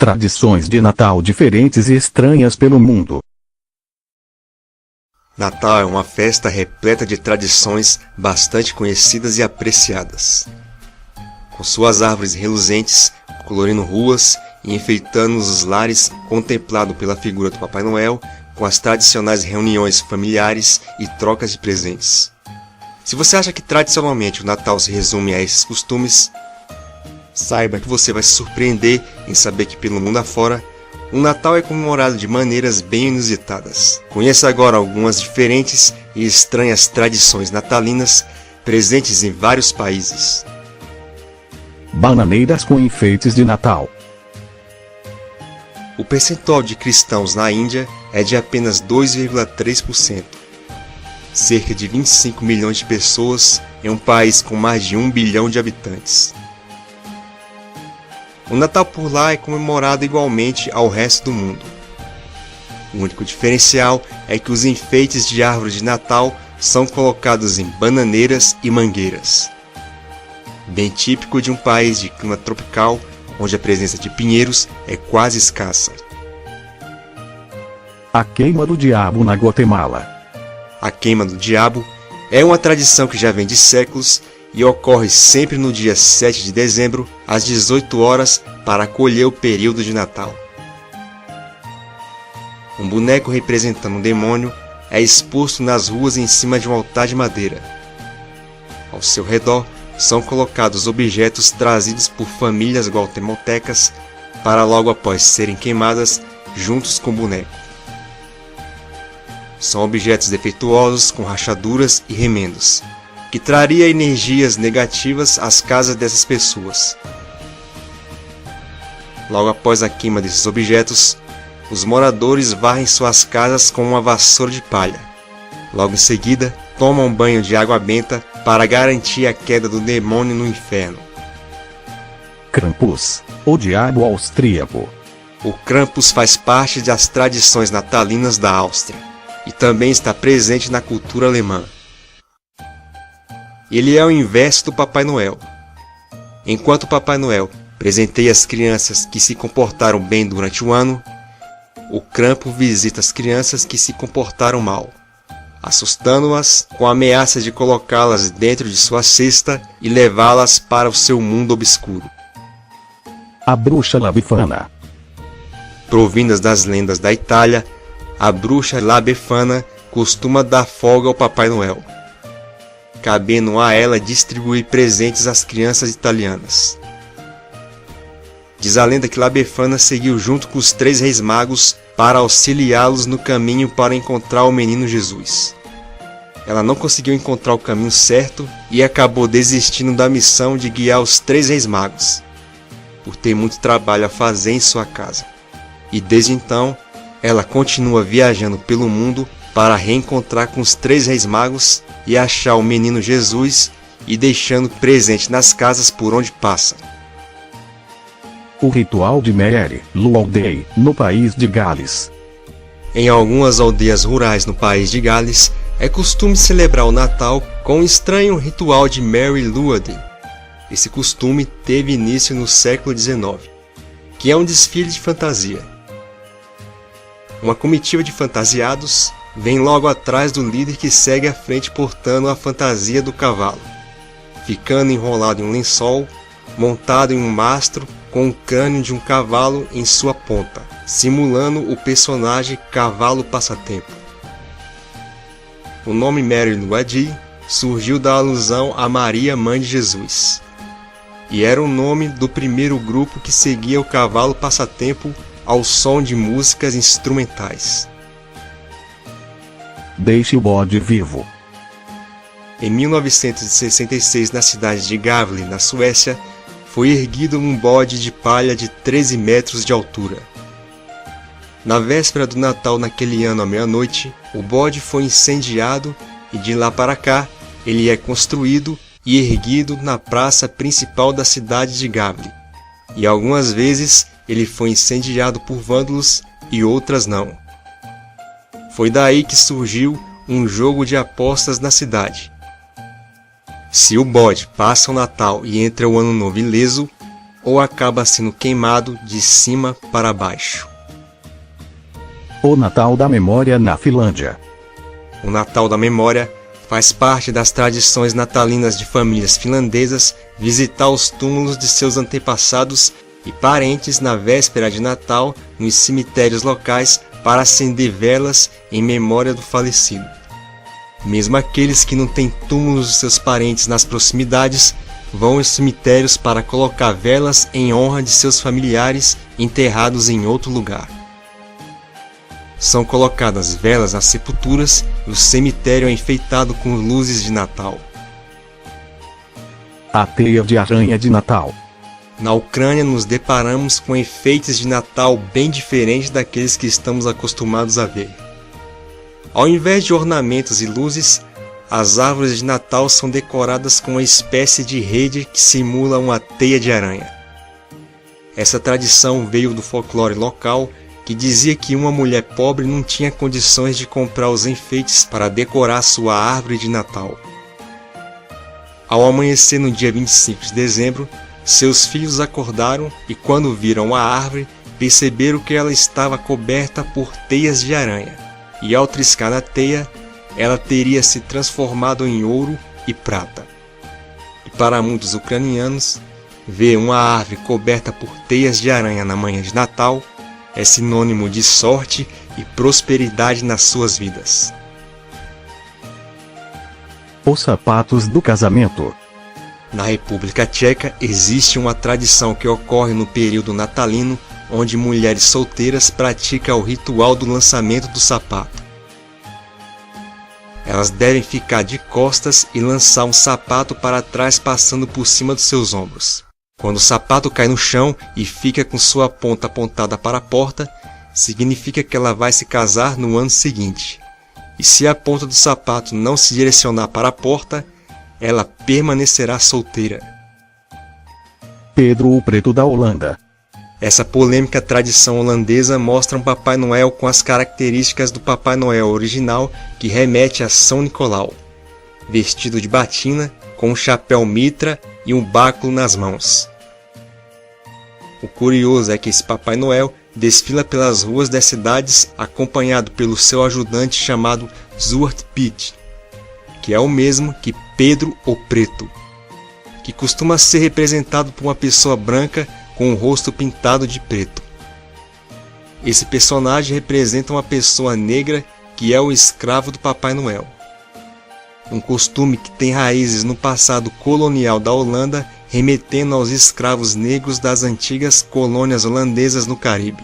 Tradições de Natal diferentes e estranhas pelo mundo. Natal é uma festa repleta de tradições bastante conhecidas e apreciadas. Com suas árvores reluzentes, colorindo ruas e enfeitando os lares, contemplado pela figura do Papai Noel, com as tradicionais reuniões familiares e trocas de presentes. Se você acha que tradicionalmente o Natal se resume a esses costumes, saiba que você vai se surpreender em saber que pelo mundo afora, o Natal é comemorado de maneiras bem inusitadas. Conheça agora algumas diferentes e estranhas tradições natalinas presentes em vários países. Bananeiras com enfeites de Natal. O percentual de cristãos na Índia é de apenas 2,3%. Cerca de 25 milhões de pessoas em um país com mais de 1 bilhão de habitantes. O Natal por lá é comemorado igualmente ao resto do mundo. O único diferencial é que os enfeites de árvores de Natal são colocados em bananeiras e mangueiras. Bem típico de um país de clima tropical, onde a presença de pinheiros é quase escassa. A queima do diabo na Guatemala. A queima do diabo é uma tradição que já vem de séculos e ocorre sempre no dia 7 de dezembro, às 18 horas, para acolher o período de Natal. Um boneco representando um demônio é exposto nas ruas em cima de um altar de madeira. Ao seu redor são colocados objetos trazidos por famílias guatemaltecas para logo após serem queimadas juntos com o boneco. São objetos defeituosos com rachaduras e remendos, que traria energias negativas às casas dessas pessoas. Logo após a queima desses objetos, os moradores varrem suas casas com uma vassoura de palha. Logo em seguida, tomam um banho de água benta para garantir a queda do demônio no inferno. Krampus, o diabo austríaco. O Krampus faz parte das tradições natalinas da Áustria e também está presente na cultura alemã. Ele é o inverso do Papai Noel. Enquanto o Papai Noel presenteia as crianças que se comportaram bem durante o ano, o Krampus visita as crianças que se comportaram mal, assustando-as com a ameaça de colocá-las dentro de sua cesta e levá-las para o seu mundo obscuro. A bruxa La Befana. Provindas das lendas da Itália, a bruxa La Befana costuma dar folga ao Papai Noel, cabendo a ela distribuir presentes às crianças italianas. Diz a lenda que La Befana seguiu junto com os 3 reis magos para auxiliá-los no caminho para encontrar o menino Jesus. Ela não conseguiu encontrar o caminho certo e acabou desistindo da missão de guiar os 3 reis magos, por ter muito trabalho a fazer em sua casa. E desde então, ela continua viajando pelo mundo para reencontrar com os 3 reis magos e achar o menino Jesus e deixando presente nas casas por onde passa. O ritual de Mary Lou Aldeia, no país de Gales. Em algumas aldeias rurais no país de Gales, é costume celebrar o Natal com um estranho ritual de Mary Lou. Esse costume teve início no século XIX, que é um desfile de fantasia. Uma comitiva de fantasiados vem logo atrás do líder que segue à frente portando a fantasia do cavalo, ficando enrolado em um lençol, montado em um mastro com o crânio de um cavalo em sua ponta, simulando o personagem Cavalo Passatempo. O nome Mary Lou surgiu da alusão a Maria, mãe de Jesus, e era o nome do primeiro grupo que seguia o cavalo passatempo ao som de músicas instrumentais. Deixe o bode vivo. Em 1966, na cidade de Gävle, na Suécia, foi erguido um bode de palha de 13 metros de altura. Na véspera do Natal naquele ano à meia-noite, o bode foi incendiado e de lá para cá, ele é construído e erguido na praça principal da cidade de Gävle. E algumas vezes ele foi incendiado por vândalos e outras não. Foi daí que surgiu um jogo de apostas na cidade. Se o bode passa o Natal e entra o Ano Novo ileso, ou acaba sendo queimado de cima para baixo. O Natal da Memória na Finlândia. O Natal da Memória faz parte das tradições natalinas de famílias finlandesas visitar os túmulos de seus antepassados e parentes na véspera de Natal nos cemitérios locais para acender velas em memória do falecido. Mesmo aqueles que não têm túmulos de seus parentes nas proximidades vão aos cemitérios para colocar velas em honra de seus familiares enterrados em outro lugar. São colocadas velas nas sepulturas e o cemitério é enfeitado com luzes de Natal. A teia de aranha de Natal. Na Ucrânia nos deparamos com enfeites de Natal bem diferentes daqueles que estamos acostumados a ver. Ao invés de ornamentos e luzes, as árvores de Natal são decoradas com uma espécie de rede que simula uma teia de aranha. Essa tradição veio do folclore local, que dizia que uma mulher pobre não tinha condições de comprar os enfeites para decorar sua árvore de Natal. Ao amanhecer no dia 25 de dezembro, seus filhos acordaram e, quando viram a árvore, perceberam que ela estava coberta por teias de aranha, e ao triscar na teia, ela teria se transformado em ouro e prata. E para muitos ucranianos, ver uma árvore coberta por teias de aranha na manhã de Natal é sinônimo de sorte e prosperidade nas suas vidas. Os sapatos do casamento. Na República Tcheca existe uma tradição que ocorre no período natalino, onde mulheres solteiras praticam o ritual do lançamento do sapato. Elas devem ficar de costas e lançar um sapato para trás passando por cima dos seus ombros. Quando o sapato cai no chão e fica com sua ponta apontada para a porta, significa que ela vai se casar no ano seguinte. E se a ponta do sapato não se direcionar para a porta, ela permanecerá solteira. Pedro o Preto da Holanda. Essa polêmica tradição holandesa mostra um Papai Noel com as características do Papai Noel original, que remete a São Nicolau, vestido de batina, com um chapéu mitra e um báculo nas mãos. O curioso é que esse Papai Noel desfila pelas ruas das cidades acompanhado pelo seu ajudante chamado Zwarte Piet, que é o mesmo que Pedro o Preto, que costuma ser representado por uma pessoa branca com o rosto pintado de preto. Esse personagem representa uma pessoa negra que é o escravo do Papai Noel. Um costume que tem raízes no passado colonial da Holanda, remetendo aos escravos negros das antigas colônias holandesas no Caribe.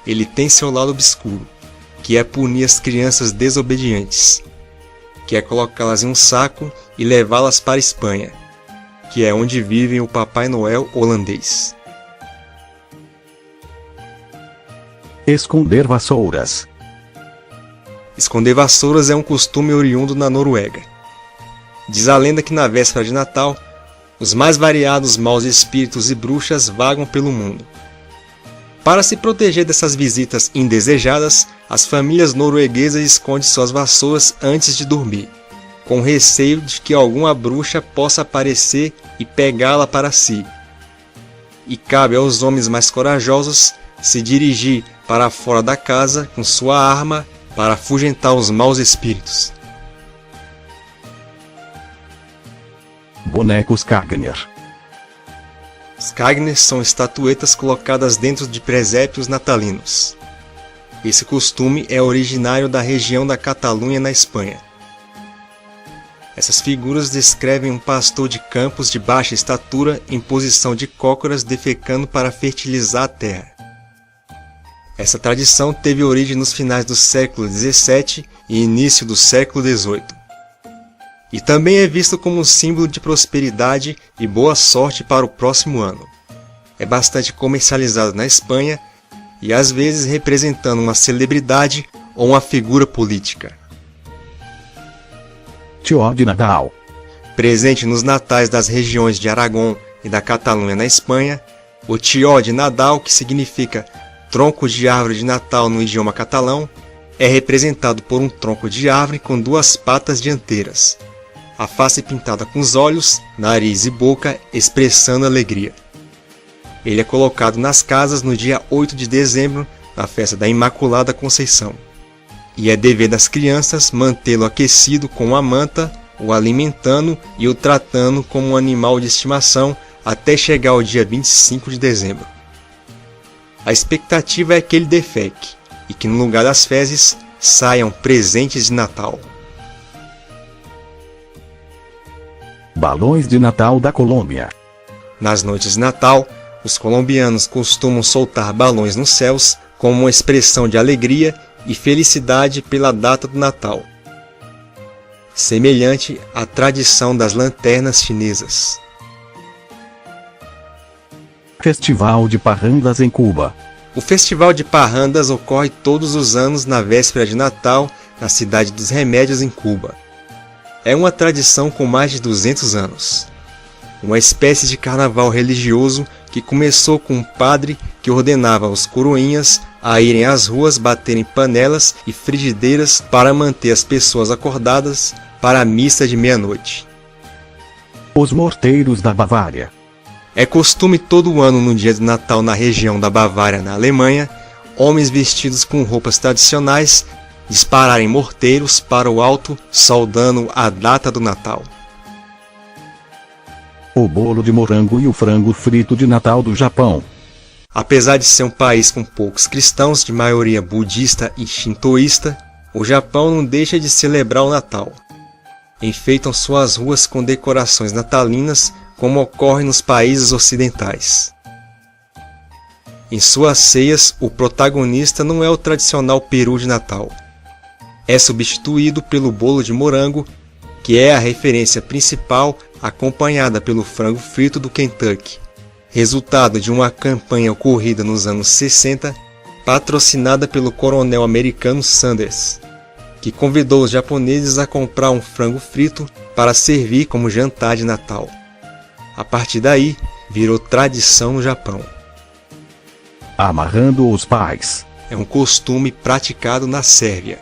Ele tem seu lado obscuro, que é punir as crianças desobedientes, que é colocá-las em um saco e levá-las para a Espanha, que é onde vive o Papai Noel holandês. Esconder vassouras. Esconder vassouras é um costume oriundo na Noruega. Diz a lenda que na véspera de Natal, os mais variados maus espíritos e bruxas vagam pelo mundo. Para se proteger dessas visitas indesejadas, as famílias norueguesas escondem suas vassouras antes de dormir, com receio de que alguma bruxa possa aparecer e pegá-la para si. E cabe aos homens mais corajosos se dirigir para fora da casa com sua arma para afugentar os maus espíritos. Bonecos Skagner. Skagner são estatuetas colocadas dentro de presépios natalinos. Esse costume é originário da região da Catalunha, na Espanha. Essas figuras descrevem um pastor de campos de baixa estatura em posição de cócoras defecando para fertilizar a terra. Essa tradição teve origem nos finais do século XVII e início do século XVIII. E também é visto como um símbolo de prosperidade e boa sorte para o próximo ano. É bastante comercializado na Espanha e às vezes representando uma celebridade ou uma figura política. Tió de Nadal. Presente nos natais das regiões de Aragão e da Catalunha na Espanha, o Tió de Nadal, que significa tronco de árvore de Natal no idioma catalão, é representado por um tronco de árvore com duas patas dianteiras. a face pintada com os olhos, nariz e boca expressando alegria. Ele é colocado nas casas no dia 8 de dezembro, na festa da Imaculada Conceição. E é dever das crianças mantê-lo aquecido com uma manta, o alimentando e o tratando como um animal de estimação até chegar ao dia 25 de dezembro. A expectativa é que ele defeque e que no lugar das fezes saiam presentes de Natal. Balões de Natal da Colômbia. Nas noites de Natal, os colombianos costumam soltar balões nos céus como uma expressão de alegria e felicidade pela data do Natal, semelhante à tradição das lanternas chinesas. Festival de Parrandas em Cuba. O Festival de Parrandas ocorre todos os anos na véspera de Natal, na cidade dos Remédios, em Cuba. É uma tradição com mais de 200 anos. Uma espécie de carnaval religioso que começou com um padre que ordenava aos coroinhas a irem às ruas baterem panelas e frigideiras para manter as pessoas acordadas para a missa de meia-noite. Os Morteiros da Bavária. É costume todo ano no dia de Natal na região da Bavária, na Alemanha, homens vestidos com roupas tradicionais dispararem morteiros para o alto, saudando a data do Natal. O bolo de morango e o frango frito de Natal do Japão. Apesar de ser um país com poucos cristãos, de maioria budista e shintoísta, o Japão não deixa de celebrar o Natal. Enfeitam suas ruas com decorações natalinas, como ocorre nos países ocidentais. Em suas ceias, o protagonista não é o tradicional peru de Natal. É substituído pelo bolo de morango, que é a referência principal, acompanhada pelo frango frito do Kentucky, resultado de uma campanha ocorrida nos anos 60, patrocinada pelo coronel americano Sanders, que convidou os japoneses a comprar um frango frito para servir como jantar de Natal. A partir daí, virou tradição no Japão. Amarrando os pais. É um costume praticado na Sérvia.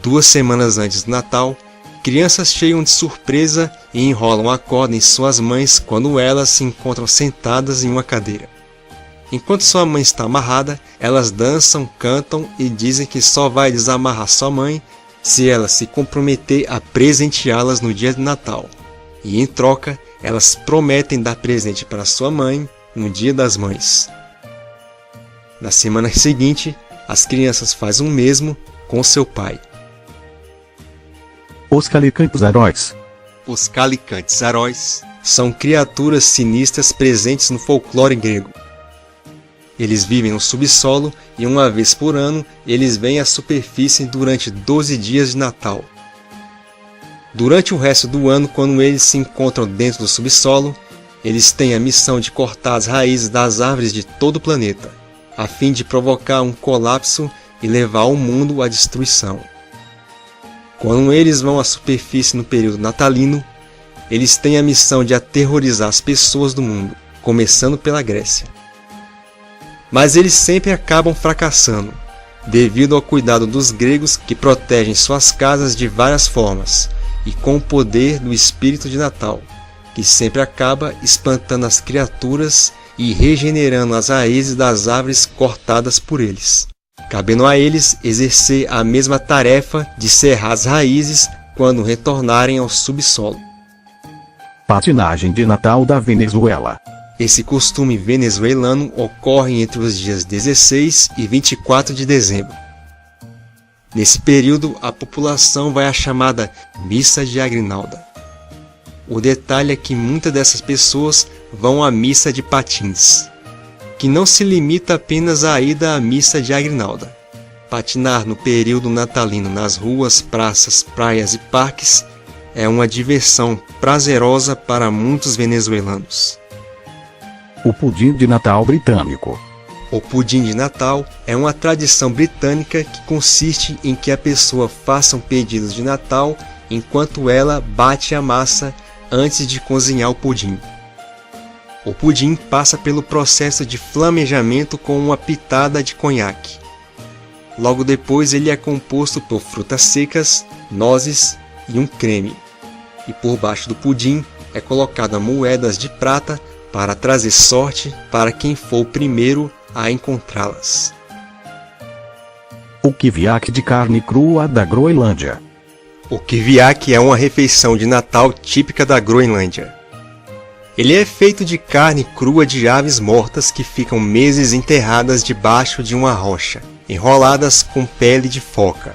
2 semanas antes do Natal, crianças cheiam de surpresa e enrolam a corda em suas mães quando elas se encontram sentadas em uma cadeira. Enquanto sua mãe está amarrada, elas dançam, cantam e dizem que só vai desamarrar sua mãe se ela se comprometer a presenteá-las no dia de Natal. E em troca, elas prometem dar presente para sua mãe no Dia das Mães. Na semana seguinte, as crianças fazem o mesmo com seu pai. Os Calicantes Heróis. Os Calicantes Heróis são criaturas sinistras presentes no folclore grego. Eles vivem no subsolo e uma vez por ano eles vêm à superfície durante 12 dias de Natal. Durante o resto do ano, quando eles se encontram dentro do subsolo, eles têm a missão de cortar as raízes das árvores de todo o planeta, a fim de provocar um colapso e levar o mundo à destruição. Quando eles vão à superfície no período natalino, eles têm a missão de aterrorizar as pessoas do mundo, começando pela Grécia. Mas eles sempre acabam fracassando, devido ao cuidado dos gregos que protegem suas casas de várias formas, e com o poder do espírito de Natal, que sempre acaba espantando as criaturas e regenerando as raízes das árvores cortadas por eles, cabendo a eles exercer a mesma tarefa de serrar as raízes quando retornarem ao subsolo. Patinagem de Natal da Venezuela. Esse costume venezuelano ocorre entre os dias 16 e 24 de dezembro. Nesse período, a população vai à chamada Missa de Agrinalda. O detalhe é que muitas dessas pessoas vão à missa de patins, que não se limita apenas à ida à missa de Agrinalda. Patinar no período natalino nas ruas, praças, praias e parques é uma diversão prazerosa para muitos venezuelanos. O pudim de Natal britânico. O pudim de Natal é uma tradição britânica que consiste em que a pessoa faça um pedido de Natal enquanto ela bate a massa antes de cozinhar o pudim. O pudim passa pelo processo de flamejamento com uma pitada de conhaque. Logo depois ele é composto por frutas secas, nozes e um creme. e por baixo do pudim é colocada moedas de prata para trazer sorte para quem for o primeiro a encontrá-las. O kiviak de carne crua da Groenlândia. O kiviak é uma refeição de Natal típica da Groenlândia. Ele é feito de carne crua de aves mortas que ficam meses enterradas debaixo de uma rocha, enroladas com pele de foca.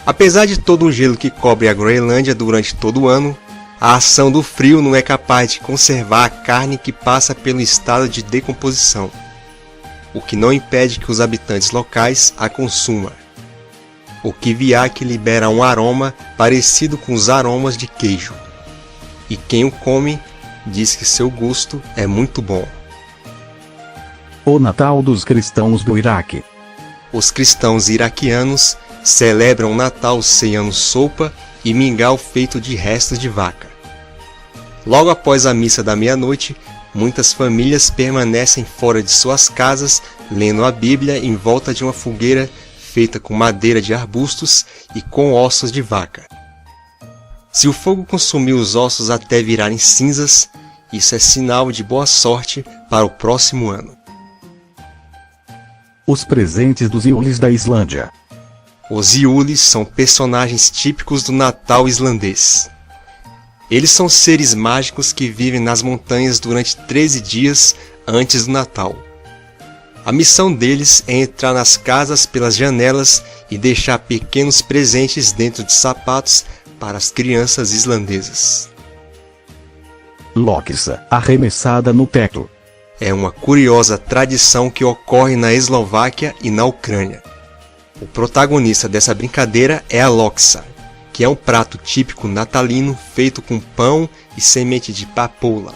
Apesar de todo o gelo que cobre a Groenlândia durante todo o ano, a ação do frio não é capaz de conservar a carne que passa pelo estado de decomposição, o que não impede que os habitantes locais a consumam. O kiviak libera um aroma parecido com os aromas de queijo, e quem o come diz que seu gosto é muito bom. O Natal dos cristãos do Iraque. Os cristãos iraquianos celebram o Natal ceando sopa e mingau feito de restos de vaca. Logo após a missa da meia-noite, muitas famílias permanecem fora de suas casas, lendo a Bíblia em volta de uma fogueira feita com madeira de arbustos e com ossos de vaca. Se o fogo consumir os ossos até virarem cinzas, isso é sinal de boa sorte para o próximo ano. Os presentes dos Iulis da Islândia. Os Iulis são personagens típicos do Natal islandês. Eles são seres mágicos que vivem nas montanhas durante 13 dias antes do Natal. A missão deles é entrar nas casas pelas janelas e deixar pequenos presentes dentro de sapatos para as crianças islandesas. Loxa, arremessada no teto. É uma curiosa tradição que ocorre na Eslováquia e na Ucrânia. O protagonista dessa brincadeira é a loxa, que é um prato típico natalino feito com pão e semente de papoula.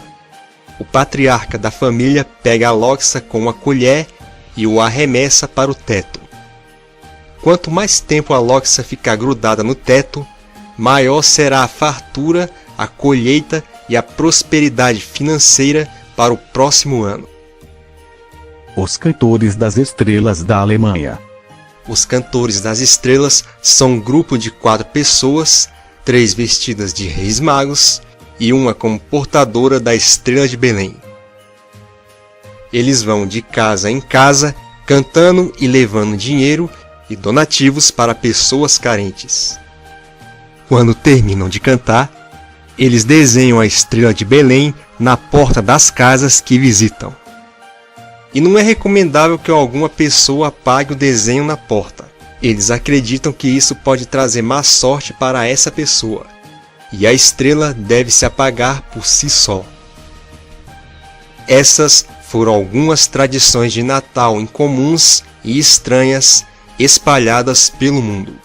O patriarca da família pega a loxa com uma colher e o arremessa para o teto. Quanto mais tempo a loxa ficar grudada no teto, maior será a fartura, a colheita e a prosperidade financeira para o próximo ano. Os cantores das estrelas da Alemanha. Os cantores das estrelas são um grupo de 4 pessoas, 3 vestidas de reis magos e uma como portadora da estrela de Belém. Eles vão de casa em casa, cantando e levando dinheiro e donativos para pessoas carentes. Quando terminam de cantar, eles desenham a estrela de Belém na porta das casas que visitam. E não é recomendável que alguma pessoa apague o desenho na porta. Eles acreditam que isso pode trazer má sorte para essa pessoa, e a estrela deve se apagar por si só. Essas foram algumas tradições de Natal incomuns e estranhas espalhadas pelo mundo.